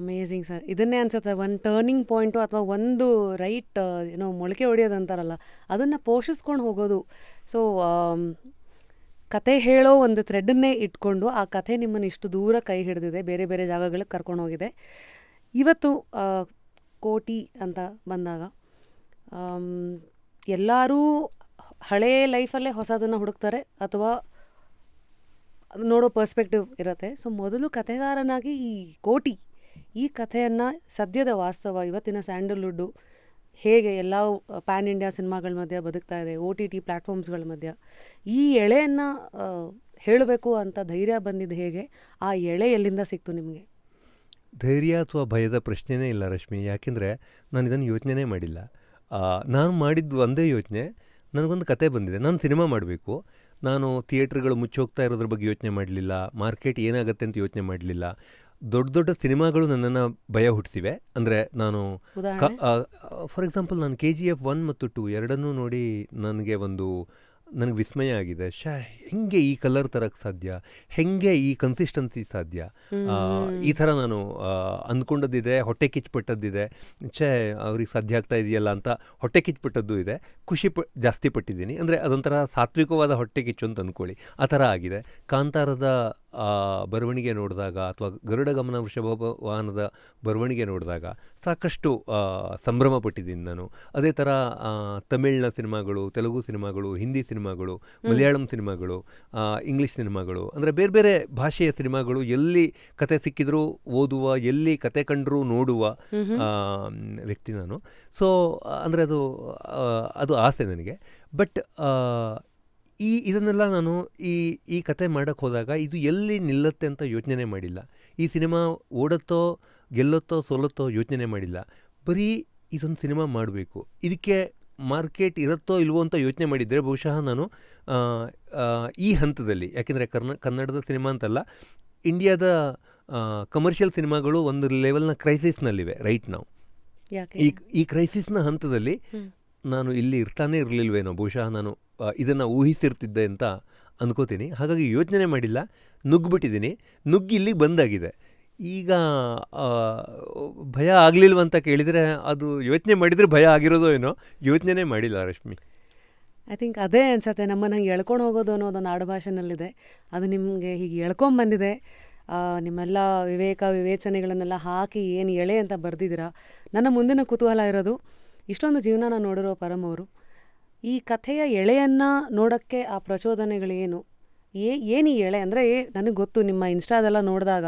Amazing sir. ಇದನ್ನೇ ಅನ್ಸುತ್ತೆ ಒಂದು ಟರ್ನಿಂಗ್ ಪಾಯಿಂಟು ಅಥವಾ ಒಂದು ರೈಟ್ ಮೊಳಕೆ ಹೊಡೆಯೋದು ಅಂತಾರಲ್ಲ, ಅದನ್ನು ಪೋಷಿಸ್ಕೊಂಡು ಹೋಗೋದು. ಸೊ ಕತೆ ಹೇಳೋ ಒಂದು ಥ್ರೆಡನ್ನೇ ಇಟ್ಕೊಂಡು ಆ ಕಥೆ ನಿಮ್ಮನ್ನು ಇಷ್ಟು ದೂರ ಕೈ ಹಿಡಿದಿದೆ, ಬೇರೆ ಬೇರೆ ಜಾಗಗಳಿಗೆ ಕರ್ಕೊಂಡು ಹೋಗಿದೆ. ಇವತ್ತು ಕೋಟಿ ಅಂತ ಬಂದಾಗ ಎಲ್ಲರೂ ಹಳೇ ಲೈಫಲ್ಲೇ ಹೊಸದನ್ನು ಹುಡುಕ್ತಾರೆ ಅಥವಾ ನೋಡೋ ಪರ್ಸ್ಪೆಕ್ಟಿವ್ ಇರುತ್ತೆ. ಸೊ ಮೊದಲು ಕಥೆಗಾರನಾಗಿ ಈ ಕಥೆಯನ್ನು ಸದ್ಯದ ವಾಸ್ತವ ಇವತ್ತಿನ ಸ್ಯಾಂಡಲ್ವುಡ್ಡು ಹೇಗೆ ಎಲ್ಲ ಪ್ಯಾನ್ ಇಂಡಿಯಾ ಸಿನಿಮಾಗಳ ಮಧ್ಯೆ ಬದುಕ್ತಾ ಇದೆ, OTT ಪ್ಲ್ಯಾಟ್ಫಾರ್ಮ್ಸ್ಗಳ ಮಧ್ಯೆ ಈ ಎಳೆಯನ್ನು ಹೇಳಬೇಕು ಅಂತ ಧೈರ್ಯ ಬಂದಿದ್ದು ಹೇಗೆ? ಆ ಎಳೆ ಎಲ್ಲಿಂದ ಸಿಕ್ತು ನಿಮಗೆ? ಧೈರ್ಯ ಅಥವಾ ಭಯದ ಪ್ರಶ್ನೆನೇ ಇಲ್ಲ ರಶ್ಮಿ. ಯಾಕೆಂದರೆ ನಾನು ಇದನ್ನು ಯೋಚನೆ ಮಾಡಿಲ್ಲ. ನಾನು ಮಾಡಿದ್ದು ಒಂದೇ ಯೋಚನೆ, ನನಗೊಂದು ಕತೆ ಬಂದಿದೆ, ನಾನು ಸಿನಿಮಾ ಮಾಡಬೇಕು. ನಾನು ಥಿಯೇಟ್ರ್ಗಳು ಮುಚ್ಚೋಗ್ತಾ ಇರೋದ್ರ ಬಗ್ಗೆ ಯೋಚನೆ ಮಾಡಲಿಲ್ಲ, ಮಾರ್ಕೆಟ್ ಏನಾಗುತ್ತೆ ಅಂತ ಯೋಚನೆ ಮಾಡಲಿಲ್ಲ. ದೊಡ್ಡ ದೊಡ್ಡ ಸಿನಿಮಾಗಳು ನನ್ನನ್ನು ಭಯ ಹುಟ್ಟಿಸಿವೆ. ಅಂದರೆ ನಾನು ಫಾರ್ ಎಕ್ಸಾಂಪಲ್ ನಾನು KGF 1 ಮತ್ತು 2 ಎರಡನ್ನೂ ನೋಡಿ ನನಗೆ ವಿಸ್ಮಯ ಆಗಿದೆ. ಹೆಂಗೆ ಈ ಕಲರ್ ತರಕ್ಕೆ ಸಾಧ್ಯ, ಹೆಂಗೆ ಈ ಕನ್ಸಿಸ್ಟೆನ್ಸಿ ಸಾಧ್ಯ, ಈ ಥರ ನಾನು ಅಂದ್ಕೊಂಡದ್ದಿದೆ, ಹೊಟ್ಟೆ ಕಿಚ್ಚುಪಟ್ಟದ್ದಿದೆ. ಅವ್ರಿಗೆ ಸಾಧ್ಯ ಆಗ್ತಾ ಇದೆಯಲ್ಲ ಅಂತ ಹೊಟ್ಟೆ ಕಿಚ್ಚುಪಟ್ಟದ್ದು ಇದೆ, ಜಾಸ್ತಿ ಪಟ್ಟಿದ್ದೀನಿ. ಅಂದರೆ ಅದೊಂಥರ ಸಾತ್ವಿಕವಾದ ಹೊಟ್ಟೆ ಕಿಚ್ಚು ಅಂತ ಅಂದ್ಕೊಳ್ಳಿ, ಆ ಥರ ಆಗಿದೆ. ಕಾಂತಾರದ ಬರವಣಿಗೆ ನೋಡಿದಾಗ ಅಥವಾ ಗರುಡ ಗಮನ ವೃಷಭ ವಾಹನದ ಬರವಣಿಗೆ ನೋಡಿದಾಗ ಸಾಕಷ್ಟು ಸಂಭ್ರಮ ಪಟ್ಟಿದ್ದೀನಿ ನಾನು. ಅದೇ ಥರ ತಮಿಳಿನ ಸಿನಿಮಾಗಳು, ತೆಲುಗು ಸಿನಿಮಾಗಳು, ಹಿಂದಿ ಸಿನಿಮಾಗಳು, ಮಲಯಾಳಂ ಸಿನಿಮಾಗಳು, ಇಂಗ್ಲೀಷ್ ಸಿನಿಮಾಗಳು, ಅಂದರೆ ಬೇರೆ ಬೇರೆ ಭಾಷೆಯ ಸಿನಿಮಾಗಳು ಎಲ್ಲಿ ಕತೆ ಸಿಕ್ಕಿದ್ರೂ ಓದುವ, ಎಲ್ಲಿ ಕತೆ ಕಂಡರೂ ನೋಡುವ ವ್ಯಕ್ತಿ ನಾನು. ಸೊ ಅಂದರೆ ಅದು ಆಸೆ ನನಗೆ. ಬಟ್ ಇದನ್ನೆಲ್ಲ ನಾನು ಈ ಕತೆ ಮಾಡೋಕ್ಕೆ ಹೋದಾಗ ಇದು ಎಲ್ಲಿ ನಿಲ್ಲುತ್ತೆ ಅಂತ ಯೋಚನೆ ಮಾಡಿಲ್ಲ. ಈ ಸಿನಿಮಾ ಓಡುತ್ತೋ ಗೆಲ್ಲುತ್ತೋ ಸೋಲುತ್ತೋ ಯೋಚನೆ ಮಾಡಿಲ್ಲ. ಬರೀ ಇದೊಂದು ಸಿನಿಮಾ ಮಾಡಬೇಕು, ಇದಕ್ಕೆ ಮಾರ್ಕೆಟ್ ಇರುತ್ತೋ ಇಲ್ವೋ ಅಂತ ಯೋಚನೆ ಮಾಡಿದರೆ ಬಹುಶಃ ನಾನು ಈ ಹಂತದಲ್ಲಿ, ಯಾಕೆಂದರೆ ಕನ್ನಡದ ಸಿನಿಮಾ ಅಂತಲ್ಲ, ಇಂಡಿಯಾದ ಕಮರ್ಷಿಯಲ್ ಸಿನಿಮಾಗಳು ಒಂದು ಲೆವೆಲ್ನ ಕ್ರೈಸಿಸ್ನಲ್ಲಿವೆ ರೈಟ್ ನಾವು. ಈ ಕ್ರೈಸಿಸ್ನ ಹಂತದಲ್ಲಿ ನಾನು ಇಲ್ಲಿ ಇರ್ತಾನೆ ಇರಲಿಲ್ವೇನೋ, ಬಹುಶಃ ನಾನು ಇದನ್ನು ಊಹಿಸಿರ್ತಿದ್ದೆ ಅಂತ ಅಂದ್ಕೋತೀನಿ. ಹಾಗಾಗಿ ಯೋಚನೆ ಮಾಡಿಲ್ಲ, ನುಗ್ಗಿಬಿಟ್ಟಿದ್ದೀನಿ. ನುಗ್ಗಿ ಇಲ್ಲಿಗೆ ಬಂದಾಗಿದೆ. ಈಗ ಭಯ ಆಗಲಿಲ್ವಂತ ಕೇಳಿದರೆ ಅದು ಯೋಚನೆ ಮಾಡಿದರೆ ಭಯ ಆಗಿರೋದೋ ಏನೋ, ಯೋಚನೆ ಮಾಡಿಲ್ಲ ರಶ್ಮಿ. ಐ ಥಿಂಕ್ ಅದೇ ಅನ್ಸತ್ತೆ, ನಮ್ಮನ್ನು ಹಂಗೆ ಎಳ್ಕೊಂಡು ಹೋಗೋದು ಅನ್ನೋದೊಂದು ಆಡುಭಾಷೆನಲ್ಲಿದೆ. ಅದು ನಿಮಗೆ ಹೀಗೆ ಎಳ್ಕೊಂಬಂದಿದೆ. ನಿಮ್ಮೆಲ್ಲ ವಿವೇಚನೆಗಳನ್ನೆಲ್ಲ ಹಾಕಿ ಏನು ಎಳೆ ಅಂತ ಬರೆದಿದ್ದೀರಾ. ನನ್ನ ಮುಂದಿನ ಕುತೂಹಲ ಇರೋದು, ಇಷ್ಟೊಂದು ಜೀವನ ನೋಡಿರೋ ಪರಮ್ ಅವರು ಈ ಕಥೆಯ ಎಳೆಯನ್ನು ನೋಡೋಕ್ಕೆ ಆ ಪ್ರಚೋದನೆಗಳೇನು? ಏನು ಈ ಎಳೆ ಅಂದರೆ, ನನಗೆ ಗೊತ್ತು ನಿಮ್ಮ ಇನ್ಸ್ಟಾದೆಲ್ಲ ನೋಡಿದಾಗ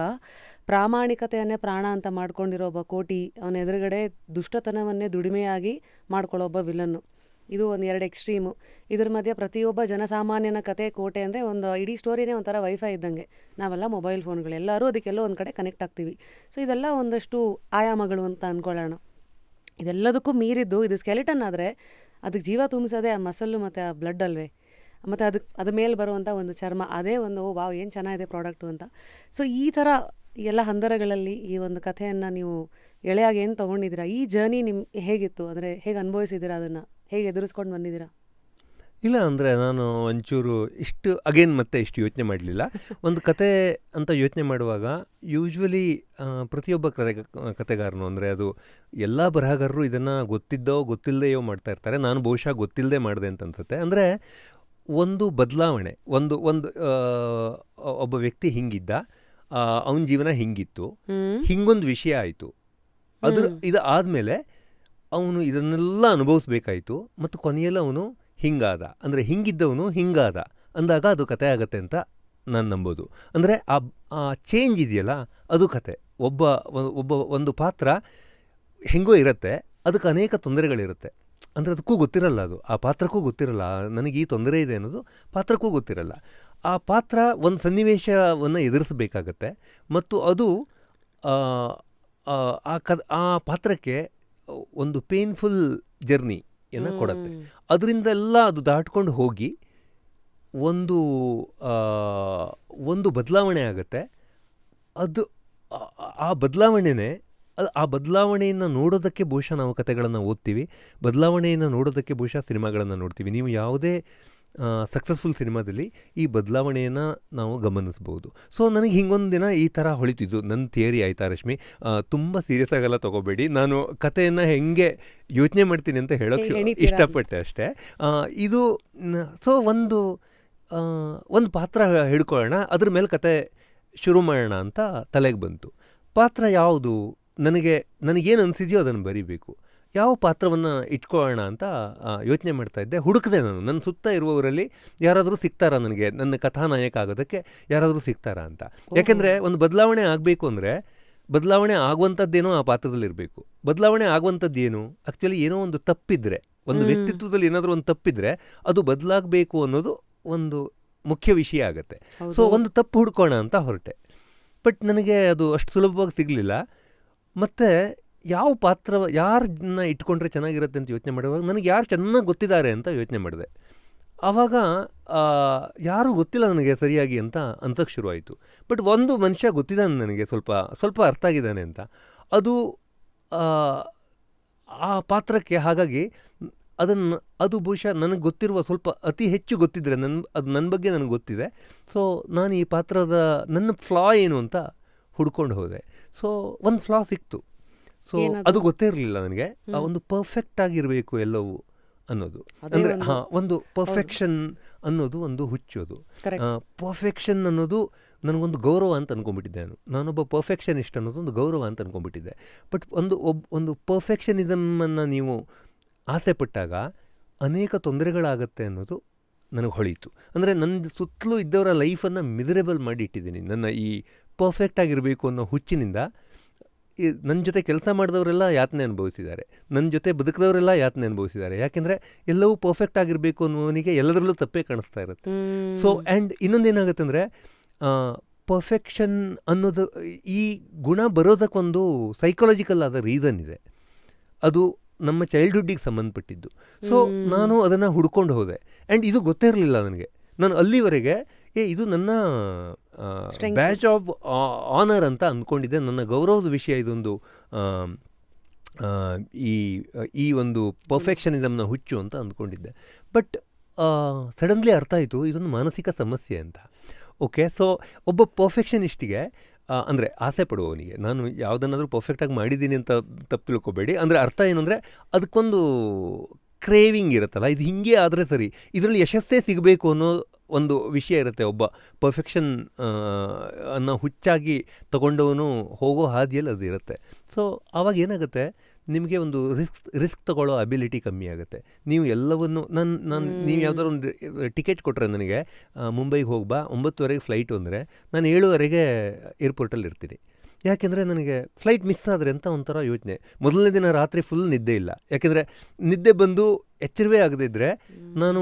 ಪ್ರಾಮಾಣಿಕತೆಯನ್ನೇ ಪ್ರಾಣ ಅಂತ ಮಾಡ್ಕೊಂಡಿರೋ ಒಬ್ಬ ಕೋಟಿ, ಅವನ ಎದುರುಗಡೆ ದುಷ್ಟತನವನ್ನೇ ದುಡಿಮೆಯಾಗಿ ಮಾಡ್ಕೊಳ್ಳೋ ಒಬ್ಬ ವಿಲನ್ನು. ಇದು ಒಂದು ಎರಡು ಎಕ್ಸ್ಟ್ರೀಮು. ಇದ್ರ ಮಧ್ಯೆ ಪ್ರತಿಯೊಬ್ಬ ಜನಸಾಮಾನ್ಯನ ಕತೆ ಕೋಟೆ ಅಂದರೆ ಒಂದು ಇಡೀ ಸ್ಟೋರಿನೇ ಒಂಥರ ವೈಫೈ ಇದ್ದಂಗೆ. ನಾವೆಲ್ಲ ಮೊಬೈಲ್ ಫೋನ್ಗಳು, ಎಲ್ಲರೂ ಅದಕ್ಕೆಲ್ಲೋ ಒಂದು ಕಡೆ ಕನೆಕ್ಟ್ ಆಗ್ತೀವಿ. ಸೊ ಇದೆಲ್ಲ ಒಂದಷ್ಟು ಆಯಾಮಗಳು ಅಂತ ಅಂದ್ಕೊಳ್ಳೋಣ. ಇದೆಲ್ಲದಕ್ಕೂ ಮೀರಿದ್ದು ಇದು ಸ್ಕೆಲಿಟನ್ ಆದರೆ ಅದಕ್ಕೆ ಜೀವ ತುಂಬಿಸೋದೇ ಆ ಮಸಲ್ಲು ಮತ್ತು ಆ ಬ್ಲಡ್ ಅಲ್ವೇ, ಮತ್ತು ಅದ್ರ ಮೇಲೆ ಬರುವಂಥ ಒಂದು ಚರ್ಮ, ಅದೇ ಒಂದು ವಾವ್ ಏನು ಚೆನ್ನಾಗಿದೆ ಪ್ರಾಡಕ್ಟು ಅಂತ. ಸೊ ಈ ಥರ ಎಲ್ಲ ಹಂದರಗಳಲ್ಲಿ ಈ ಒಂದು ಕಥೆಯನ್ನು ನೀವು ಎಳೆಯಾಗಿ ಏನು ತೊಗೊಂಡಿದ್ದೀರಾ? ಈ ಜರ್ನಿ ಹೇಗಿತ್ತು? ಅಂದರೆ ಹೇಗೆ ಅನುಭವಿಸಿದ್ದೀರಾ, ಅದನ್ನು ಹೇಗೆ ಎದುರಿಸ್ಕೊಂಡು ಬಂದಿದ್ದೀರಾ? ಇಲ್ಲ ಅಂದರೆ ನಾನು ಒಂಚೂರು ಇಷ್ಟು ಯೋಚನೆ ಮಾಡಲಿಲ್ಲ. ಒಂದು ಕತೆ ಅಂತ ಯೋಚನೆ ಮಾಡುವಾಗ ಯೂಶ್ವಲಿ ಪ್ರತಿಯೊಬ್ಬ ಕತೆಗಾರನು, ಅಂದರೆ ಅದು ಎಲ್ಲ ಬರಹಗಾರರು ಇದನ್ನು ಗೊತ್ತಿದ್ದೋ ಗೊತ್ತಿಲ್ಲದೆಯೋ ಮಾಡ್ತಾ ಇರ್ತಾರೆ. ನಾನು ಬಹುಶಃ ಗೊತ್ತಿಲ್ಲದೆ ಮಾಡಿದೆ ಅಂತ ಅನ್ಸುತ್ತೆ. ಅಂದರೆ ಒಂದು ಬದಲಾವಣೆ, ಒಂದು ಒಬ್ಬ ವ್ಯಕ್ತಿ ಹಿಂಗಿದ್ದ, ಅವನ ಜೀವನ ಹಿಂಗಿತ್ತು, ಹಿಂಗೊಂದು ವಿಷಯ ಆಯಿತು, ಇದು ಆದಮೇಲೆ ಅವನು ಇದನ್ನೆಲ್ಲ ಅನುಭವಿಸ್ಬೇಕಾಯಿತು, ಮತ್ತು ಕೊನೆಯಲ್ಲಿ ಅವನು ಹಿಂಗಾದ, ಅಂದರೆ ಹಿಂಗಿದ್ದವನು ಹಿಂಗಾದ ಅಂದಾಗ ಅದು ಕತೆ ಆಗತ್ತೆ ಅಂತ ನಾನು ನಂಬೋದು. ಅಂದರೆ ಆ ಚೇಂಜ್ ಇದೆಯಲ್ಲ ಅದು ಕತೆ. ಒಂದು ಪಾತ್ರ ಹೆಂಗೋ ಇರುತ್ತೆ, ಅದಕ್ಕೆ ಅನೇಕ ತೊಂದರೆಗಳಿರುತ್ತೆ. ಅಂದರೆ ಅದಕ್ಕೂ ಗೊತ್ತಿರಲ್ಲ, ಅದು ಆ ಪಾತ್ರಕ್ಕೂ ಗೊತ್ತಿರಲ್ಲ, ನನಗೆ ಈ ತೊಂದರೆ ಇದೆ ಅನ್ನೋದು ಪಾತ್ರಕ್ಕೂ ಗೊತ್ತಿರಲ್ಲ. ಆ ಪಾತ್ರ ಒಂದು ಸನ್ನಿವೇಶವನ್ನು ಎದುರಿಸಬೇಕಾಗತ್ತೆ, ಮತ್ತು ಅದು ಆ ಪಾತ್ರಕ್ಕೆ ಒಂದು ಪೇನ್ಫುಲ್ ಜರ್ನಿಯನ್ನು ಕೊಡುತ್ತೆ. ಅದರಿಂದೆಲ್ಲ ಅದು ದಾಟ್ಕೊಂಡು ಹೋಗಿ ಒಂದು ಬದಲಾವಣೆ ಆಗುತ್ತೆ. ಅದು ಆ ಬದಲಾವಣೆಯನ್ನು ನೋಡೋದಕ್ಕೆ ಬಹುಶಃ ನಾವು ಕಥೆಗಳನ್ನು ಓದ್ತೀವಿ, ಬದಲಾವಣೆಯನ್ನು ನೋಡೋದಕ್ಕೆ ಬಹುಶಃ ಸಿನಿಮಾಗಳನ್ನು ನೋಡ್ತೀವಿ. ನೀವು ಯಾವುದೇ ಸಕ್ಸಸ್ಫುಲ್ ಸಿನಿಮಾದಲ್ಲಿ ಈ ಬದಲಾವಣೆಯನ್ನು ನಾವು ಗಮನಿಸ್ಬೋದು. ಸೊ ನನಗೆ ಹಿಂಗೊಂದು ದಿನ ಈ ಥರ ಹೊಳಿತಿದ್ದು ನನ್ನ ಥಿಯರಿ ಆಯಿತಾ ರಶ್ಮಿ. ತುಂಬ ಸೀರಿಯಸ್ ಆಗೆಲ್ಲ ತೊಗೋಬೇಡಿ, ನಾನು ಕಥೆಯನ್ನು ಹೆಂಗೆ ಯೋಚನೆ ಮಾಡ್ತೀನಿ ಅಂತ ಹೇಳೋಕ್ಕೆ ಇಷ್ಟಪಟ್ಟೆ ಅಷ್ಟೇ. ಇದು ಸೊ ಒಂದು ಪಾತ್ರ ಹಿಡ್ಕೊಳ್ಳೋಣ, ಅದ್ರ ಮೇಲೆ ಕತೆ ಶುರು ಮಾಡೋಣ ಅಂತ ತಲೆಗೆ ಬಂತು. ಪಾತ್ರ ಯಾವುದು, ನನಗೇನು ಅನಿಸಿದೆಯೋ ಅದನ್ನು ಬರೀಬೇಕು, ಯಾವ ಪಾತ್ರವನ್ನು ಇಟ್ಕೊಳ್ಳೋಣ ಅಂತ ಯೋಚನೆ ಮಾಡ್ತಾಯಿದ್ದೆ. ಹುಡುಕಿದೆ ನಾನು, ನನ್ನ ಸುತ್ತ ಇರುವವರಲ್ಲಿ ಯಾರಾದರೂ ಸಿಗ್ತಾರಾ, ನನಗೆ ನನ್ನ ಕಥಾನಾಯಕ ಆಗೋದಕ್ಕೆ ಯಾರಾದರೂ ಸಿಗ್ತಾರಾ ಅಂತ. ಯಾಕೆಂದರೆ ಒಂದು ಬದಲಾವಣೆ ಆಗಬೇಕು ಅಂದರೆ ಬದಲಾವಣೆ ಆಗುವಂಥದ್ದೇನೋ ಆ ಪಾತ್ರದಲ್ಲಿರಬೇಕು. ಬದಲಾವಣೆ ಆಗುವಂಥದ್ದೇನು, ಆ್ಯಕ್ಚುಲಿ ಏನೋ ಒಂದು ತಪ್ಪಿದ್ರೆ, ಒಂದು ವ್ಯಕ್ತಿತ್ವದಲ್ಲಿ ಏನಾದರೂ ಒಂದು ತಪ್ಪಿದ್ರೆ ಅದು ಬದಲಾಗಬೇಕು ಅನ್ನೋದು ಒಂದು ಮುಖ್ಯ ವಿಷಯ ಆಗುತ್ತೆ. ಸೊ ಒಂದು ತಪ್ಪು ಹುಡ್ಕೋಣ ಅಂತ ಹೊರಟೆ. ಬಟ್ ನನಗೆ ಅದು ಅಷ್ಟು ಸುಲಭವಾಗಿ ಸಿಗಲಿಲ್ಲ. ಮತ್ತು ಯಾವ ಪಾತ್ರ ಯಾರನ್ನ ಇಟ್ಕೊಂಡ್ರೆ ಚೆನ್ನಾಗಿರುತ್ತೆ ಅಂತ ಯೋಚನೆ ಮಾಡುವಾಗ ನನಗೆ ಯಾರು ಚೆನ್ನಾಗಿ ಗೊತ್ತಿದ್ದಾರೆ ಅಂತ ಯೋಚನೆ ಮಾಡಿದೆ. ಆವಾಗ ಯಾರೂ ಗೊತ್ತಿಲ್ಲ ನನಗೆ ಸರಿಯಾಗಿ ಅಂತ ಅನ್ಸೋಕ್ಕೆ ಶುರುವಾಯಿತು. ಬಟ್ ಒಂದು ಮನುಷ್ಯ ಗೊತ್ತಿದ್ದಾನೆ ನನಗೆ, ಸ್ವಲ್ಪ ಅರ್ಥ ಆಗಿದ್ದಾನೆ ಅಂತ. ಅದು ಆ ಪಾತ್ರಕ್ಕೆ, ಹಾಗಾಗಿ ಅದು ಬಹುಶಃ ನನಗೆ ಗೊತ್ತಿರುವ ಸ್ವಲ್ಪ ಅತಿ ಹೆಚ್ಚು ಗೊತ್ತಿದ್ದರೆ ಅದು ನನ್ನ ಬಗ್ಗೆ ನನಗೆ ಗೊತ್ತಿದೆ. ಸೊ ನಾನು ಈ ಪಾತ್ರದ ನನ್ನ ಫ್ಲಾ ಏನು ಅಂತ ಹುಡ್ಕೊಂಡು ಹೋದೆ. ಸೊ ಒಂದು ಫ್ಲಾ ಸಿಕ್ತು. ಸೊ ಅದು ಗೊತ್ತೇ ಇರಲಿಲ್ಲ ನನಗೆ. ಒಂದು ಪರ್ಫೆಕ್ಟ್ ಆಗಿರಬೇಕು ಎಲ್ಲವೂ ಅನ್ನೋದು, ಅಂದರೆ ಒಂದು ಪರ್ಫೆಕ್ಷನ್ ಅನ್ನೋದು ಒಂದು ಹುಚ್ಚು. ಅದು ಪರ್ಫೆಕ್ಷನ್ ಅನ್ನೋದು ನನಗೊಂದು ಗೌರವ ಅಂತ ಅಂದ್ಕೊಂಡ್ಬಿಟ್ಟಿದ್ದೆ. ನಾನೊಬ್ಬ ಪರ್ಫೆಕ್ಷನಿಸ್ಟ್ ಅನ್ನೋದು ಒಂದು ಗೌರವ ಅಂತ ಅಂದ್ಕೊಂಡ್ಬಿಟ್ಟಿದ್ದೆ. ಬಟ್ ಒಂದು ಪರ್ಫೆಕ್ಷನಿಸಮನ್ನು ನೀವು ಆಸೆ ಪಟ್ಟಾಗ ಅನೇಕ ತೊಂದರೆಗಳಾಗತ್ತೆ ಅನ್ನೋದು ನನಗೆ ಹೊಳೀತು. ಅಂದರೆ ನನ್ನ ಸುತ್ತಲೂ ಇದ್ದವರ ಲೈಫನ್ನು ಮಿಸರೇಬಲ್ ಮಾಡಿ ಇಟ್ಟಿದ್ದೀನಿ ನನ್ನ ಈ ಪರ್ಫೆಕ್ಟ್ ಆಗಿರಬೇಕು ಅನ್ನೋ ಹುಚ್ಚಿನಿಂದ. ನನ್ನ ಜೊತೆ ಕೆಲಸ ಮಾಡಿದವರೆಲ್ಲ ಯಾತನೆ ಅನುಭವಿಸಿದ್ದಾರೆ, ನನ್ನ ಜೊತೆ ಬದುಕಿದವರೆಲ್ಲ ಯಾತನೆ ಅನುಭವಿಸಿದ್ದಾರೆ. ಯಾಕೆಂದರೆ ಎಲ್ಲವೂ ಪರ್ಫೆಕ್ಟ್ ಆಗಿರಬೇಕು ಅನ್ನೋವನಿಗೆ ಎಲ್ಲದರಲ್ಲೂ ತಪ್ಪೇ ಕಾಣಿಸ್ತಾ ಇರುತ್ತೆ. ಸೊ ಆ್ಯಂಡ್ ಇನ್ನೊಂದೇನಾಗುತ್ತೆ ಅಂದರೆ ಪರ್ಫೆಕ್ಷನ್ ಅನ್ನೋದು, ಈ ಗುಣ ಬರೋದಕ್ಕೊಂದು ಸೈಕಾಲಜಿಕಲ್ ಆದ ರೀಸನ್ ಇದೆ. ಅದು ನಮ್ಮ ಚೈಲ್ಡ್ಹುಡ್ಡಿಗೆ ಸಂಬಂಧಪಟ್ಟಿದ್ದು. ಸೊ ನಾನು ಅದನ್ನು ಹುಡ್ಕೊಂಡು ಹೋದೆ. ಆ್ಯಂಡ್ ಇದು ಗೊತ್ತೇ ಇರಲಿಲ್ಲ ನನಗೆ. ನಾನು ಅಲ್ಲಿವರೆಗೆ ಇದು ನನ್ನ ಬ್ಯಾಚ್ ಆಫ್ ಆನರ್ ಅಂತ ಅಂದ್ಕೊಂಡಿದ್ದೆ. ನನ್ನ ಗೌರವದ ವಿಷಯ ಇದೊಂದು, ಈ ಒಂದು ಪರ್ಫೆಕ್ಷನಿಸಮ್ನ ಹುಚ್ಚು ಅಂತ ಅಂದ್ಕೊಂಡಿದ್ದೆ. ಬಟ್ ಸಡನ್ಲಿ ಅರ್ಥ ಆಯಿತು ಇದೊಂದು ಮಾನಸಿಕ ಸಮಸ್ಯೆ ಅಂತ. ಓಕೆ, ಸೊ ಒಬ್ಬ ಪರ್ಫೆಕ್ಷನಿಸ್ಟಿಗೆ, ಅಂದರೆ ಆಸೆ ಪಡುವವನಿಗೆ, ನಾನು ಯಾವುದನ್ನಾದರೂ ಪರ್ಫೆಕ್ಟಾಗಿ ಮಾಡಿದ್ದೀನಿ ಅಂತ ತಪ್ಪು ತಿಳ್ಕೊಬೇಡಿ. ಅಂದರೆ ಅರ್ಥ ಏನು ಅಂದರೆ ಅದಕ್ಕೊಂದು ಕ್ರೇವಿಂಗ್ ಇರುತ್ತಲ್ಲ, ಇದು ಹೀಗೆ ಆದರೆ ಸರಿ, ಇದರಲ್ಲಿ ಯಶಸ್ಸೇ ಸಿಗಬೇಕು ಅನ್ನೋ ಒಂದು ವಿಷಯ ಇರುತ್ತೆ. ಒಬ್ಬ ಪರ್ಫೆಕ್ಷನ್ ಅನ್ನೋ ಹುಚ್ಚಾಗಿ ತಗೊಂಡವನು ಹೋಗೋ ಹಾದಿಯಲ್ಲಿ ಅದು ಇರುತ್ತೆ. ಸೊ ಆವಾಗ ಏನಾಗುತ್ತೆ, ನಿಮಗೆ ಒಂದು ರಿಸ್ಕ್ ತೊಗೊಳ್ಳೋ ಅಬಿಲಿಟಿ ಕಮ್ಮಿ ಆಗುತ್ತೆ. ನೀವು ಎಲ್ಲವನ್ನು ನೀವು ಯಾವುದಾದ್ರು ಒಂದು ಟಿಕೆಟ್ ಕೊಟ್ಟರೆ ನನಗೆ ಮುಂಬೈಗೆ ಹೋಗ್ಬಾ 9:30 ಫ್ಲೈಟು ಅಂದರೆ ನಾನು 7:30 ಏರ್ಪೋರ್ಟಲ್ಲಿ ಇರ್ತೀನಿ. ಯಾಕೆಂದರೆ ನನಗೆ ಫ್ಲೈಟ್ ಮಿಸ್ ಆದರೆ ಅಂತ ಒಂಥರ ಯೋಚನೆ. ಮೊದಲನೇ ದಿನ ರಾತ್ರಿ ಫುಲ್ ನಿದ್ದೆ ಇಲ್ಲ. ಯಾಕೆಂದರೆ ನಿದ್ದೆ ಬಂದು ಎಚ್ಚರವೇ ಆಗದಿದ್ದರೆ ನಾನು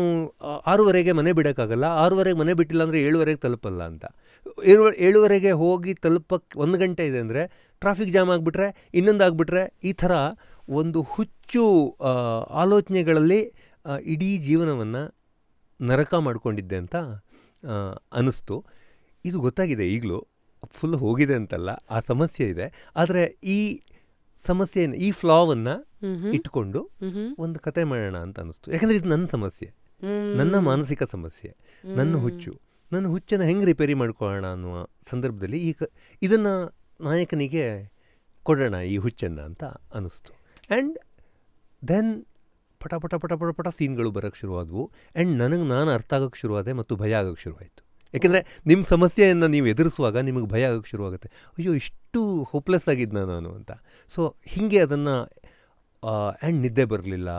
6:30 ಮನೆ ಬಿಡೋಕ್ಕಾಗಲ್ಲ. 6:30 ಮನೆ ಬಿಟ್ಟಿಲ್ಲ ಅಂದರೆ 7:30 ತಲುಪಲ್ಲ ಅಂತ. 7:30 ಹೋಗಿ ತಲುಪಕ್ಕೆ 1 ಗಂಟೆ ಇದೆ ಅಂದರೆ ಟ್ರಾಫಿಕ್ ಜಾಮ್ ಆಗಿಬಿಟ್ರೆ, ಇನ್ನೊಂದು ಆಗಿಬಿಟ್ರೆ, ಈ ಥರ ಒಂದು ಹುಚ್ಚು ಆಲೋಚನೆಗಳಲ್ಲಿ ಇಡೀ ಜೀವನವನ್ನು ನರಕ ಮಾಡಿಕೊಂಡಿದ್ದೆ ಅಂತ ಅನ್ನಿಸ್ತು. ಇದು ಗೊತ್ತಾಗಿದೆ ಈಗಲೂ, ಫುಲ್ ಹೋಗಿದೆ ಅಂತಲ್ಲ, ಆ ಸಮಸ್ಯೆ ಇದೆ. ಆದರೆ ಈ ಸಮಸ್ಯೆಯನ್ನು, ಈ ಫ್ಲಾವನ್ನು ಇಟ್ಕೊಂಡು ಒಂದು ಕತೆ ಮಾಡೋಣ ಅಂತ ಅನ್ನಿಸ್ತು. ಯಾಕಂದರೆ ಇದು ನನ್ನ ಸಮಸ್ಯೆ, ನನ್ನ ಮಾನಸಿಕ ಸಮಸ್ಯೆ, ನನ್ನ ಹುಚ್ಚನ್ನು ಹೆಂಗೆ ರಿಪೇರಿ ಮಾಡ್ಕೊಳ್ಳೋಣ ಅನ್ನುವ ಸಂದರ್ಭದಲ್ಲಿ ಇದನ್ನು ನಾಯಕನಿಗೆ ಕೊಡೋಣ ಈ ಹುಚ್ಚನ್ನು ಅಂತ ಅನ್ನಿಸ್ತು. ಆ್ಯಂಡ್ ದೆನ್ ಪಟ ಸೀನ್ಗಳು ಬರೋಕ್ಕೆ ಶುರುವಾದವು. ಆ್ಯಂಡ್ ನಾನು ಅರ್ಥ ಆಗೋಕ್ಕೆ ಶುರುವಾದೆ ಮತ್ತು ಭಯ ಆಗೋಕ್ಕೆ ಶುರುವಾಯಿತು. ಯಾಕೆಂದರೆ ನಿಮ್ಮ ಸಮಸ್ಯೆಯನ್ನು ನೀವು ಎದುರಿಸುವಾಗ ನಿಮಗೆ ಭಯ ಆಗೋಕ್ಕೆ ಶುರುವಾಗುತ್ತೆ. ಅಯ್ಯೋ, ಇಷ್ಟು ಹೋಪ್ಲೆಸ್ ಆಗಿದ್ದ ನಾನು ಅಂತ. ಸೊ ಹೀಗೆ ಅದನ್ನು, ಆ್ಯಂಡ್ ನಿದ್ದೆ ಬರಲಿಲ್ಲ,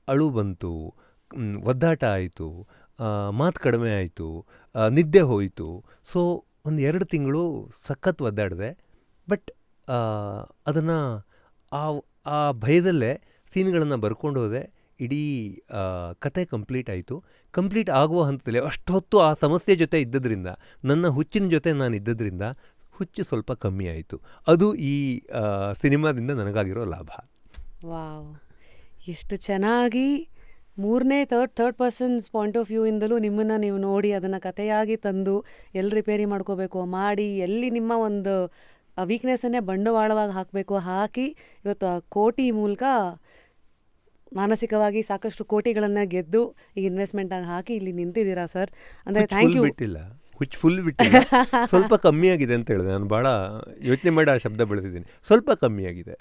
ಅಳು ಬಂತು, ಒದ್ದಾಟ ಆಯಿತು, ಮಾತು ಕಡಿಮೆ ಆಯಿತು, ನಿದ್ದೆ ಹೋಯಿತು. ಸೊ 1-2 ತಿಂಗಳು ಸಖತ್ ಒದ್ದಾಡಿದೆ. ಬಟ್ ಅದನ್ನು ಆ ಭಯದಲ್ಲೇ ಸೀನ್ಗಳನ್ನು ಬರ್ಕೊಂಡು ಹೋದೆ. ಇಡೀ ಕತೆ ಕಂಪ್ಲೀಟ್ ಆಯಿತು. ಕಂಪ್ಲೀಟ್ ಆಗುವ ಹಂತದಲ್ಲಿ ಅಷ್ಟು ಹೊತ್ತು ಆ ಸಮಸ್ಯೆ ಜೊತೆ ಇದ್ದದ್ರಿಂದ, ನನ್ನ ಹುಚ್ಚಿನ ಜೊತೆ ನಾನು ಇದ್ದದ್ರಿಂದ ಹುಚ್ಚು ಸ್ವಲ್ಪ ಕಮ್ಮಿ ಆಯಿತು. ಅದು ಈ ಸಿನಿಮಾದಿಂದ ನನಗಾಗಿರೋ ಲಾಭ. ವಾವ್, ಎಷ್ಟು ಚೆನ್ನಾಗಿ ಮೂರನೇ ಥರ್ಡ್ ಪರ್ಸನ್ಸ್ ಪಾಯಿಂಟ್ ಆಫ್ ವ್ಯೂಯಿಂದಲೂ ನಿಮ್ಮನ್ನು ನೀವು ನೋಡಿ ಅದನ್ನು ಕಥೆಯಾಗಿ ತಂದು ಎಲ್ಲಿ ರಿಪೇರಿ ಮಾಡ್ಕೋಬೇಕು ಮಾಡಿ, ಎಲ್ಲಿ ನಿಮ್ಮ ಒಂದು ವೀಕ್ನೆಸ್ಸನ್ನೇ ಬಂಡವಾಳವಾಗಿ ಹಾಕಬೇಕು ಹಾಕಿ ಇವತ್ತು ಕೋಟಿ ಮೂಲಕ ಮಾನಸಿಕವಾಗಿ ಸಾಕಷ್ಟು ಕೋಟಿಗಳನ್ನು ಗೆದ್ದು ಈ ಇನ್ವೆಸ್ಟ್ಮೆಂಟಾಗಿ ಹಾಕಿ ಇಲ್ಲಿ ನಿಂತಿದ್ದೀರಾ ಸರ್. ಅಂದರೆ ಹುಚ್ಚು ಥ್ಯಾಂಕ್ ಫುಲ್ ಯು. ಬಿಟ್ಟಿಲ್ಲ, ಹುಚ್ಚು ಫುಲ್ ಬಿಟ್ಟಿಲ್ಲ, ಸ್ವಲ್ಪ ಕಮ್ಮಿ ಆಗಿದೆ ಅಂತ ಹೇಳಿದೆ. ನಾನು ಭಾಳ ಯೋಚನೆ ಮಾಡಿ ಆ ಶಬ್ದ ಬಳಸಿದ್ದೀನಿ, ಸ್ವಲ್ಪ ಕಮ್ಮಿ ಆಗಿದೆ.